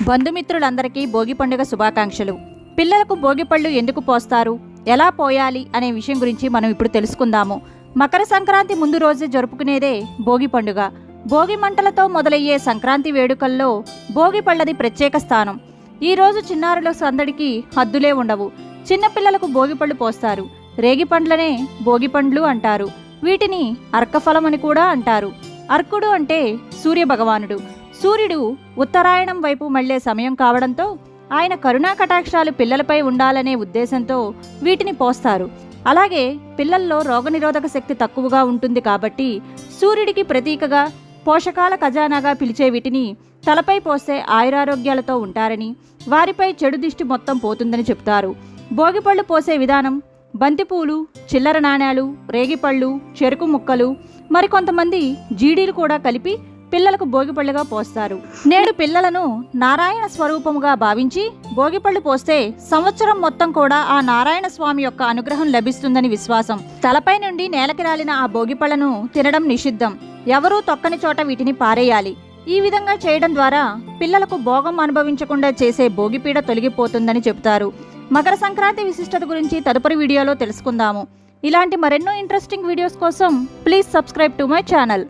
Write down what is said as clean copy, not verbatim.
బంధుమిత్రులందరికీ భోగి పండుగ శుభాకాంక్షలు. పిల్లలకు భోగి పళ్ళు ఎందుకు పోస్తారు, ఎలా పోయాలి అనే విషయం గురించి మనం ఇప్పుడు తెలుసుకుందాము. మకర సంక్రాంతి ముందు రోజే జరుపుకునేదే భోగి పండుగ. భోగి మంటలతో మొదలయ్యే సంక్రాంతి వేడుకల్లో భోగి పళ్ళది ప్రత్యేక స్థానం. ఈ రోజు చిన్నారుల సందడికి హద్దులే ఉండవు. చిన్నపిల్లలకు భోగి పళ్ళు పోస్తారు. రేగి పండ్లనే భోగి పండ్లు అంటారు. వీటిని అర్కఫలం అని కూడా అంటారు. అర్కుడు అంటే సూర్య భగవానుడు. సూర్యుడు ఉత్తరాయణం వైపు మళ్లే సమయం కావడంతో ఆయన కరుణా కటాక్షాలు పిల్లలపై ఉండాలనే ఉద్దేశంతో వీటిని పోస్తారు. అలాగే పిల్లల్లో రోగనిరోధక శక్తి తక్కువగా ఉంటుంది కాబట్టి సూర్యుడికి ప్రతీకగా, పోషకాల ఖజానాగా పిలిచే వీటిని తలపై పోస్తే ఆయురారోగ్యాలతో ఉంటారని, వారిపై చెడు దిష్టి మొత్తం పోతుందని చెప్తారు. భోగిపళ్ళు పోసే విధానం: బంతిపూలు, చిల్లర నాణేలు, రేగిపళ్ళు, చెరుకు ముక్కలు, మరికొంతమంది జీడీలు కూడా కలిపి పిల్లలకు భోగిపళ్ళుగా పోస్తారు. నేడు పిల్లలను నారాయణ స్వరూపముగా భావించి భోగిపళ్ళు పోస్తే సంవత్సరం మొత్తం కూడా ఆ నారాయణ స్వామి యొక్క అనుగ్రహం లభిస్తుందని విశ్వాసం. తలపై నుండి నేలకి రాలిన ఆ భోగిపళ్ళను తినడం నిషిద్ధం. ఎవరూ తొక్కని చోట వీటిని పారేయాలి. ఈ విధంగా చేయడం ద్వారా పిల్లలకు భోగం అనుభవించకుండా చేసే భోగిపీడ తొలగిపోతుందని చెబుతారు. మకర సంక్రాంతి విశిష్టత గురించి తదుపరి వీడియోలో తెలుసుకుందాము. ఇలాంటి మరెన్నో ఇంట్రెస్టింగ్ వీడియోస్ కోసం please subscribe to my channel.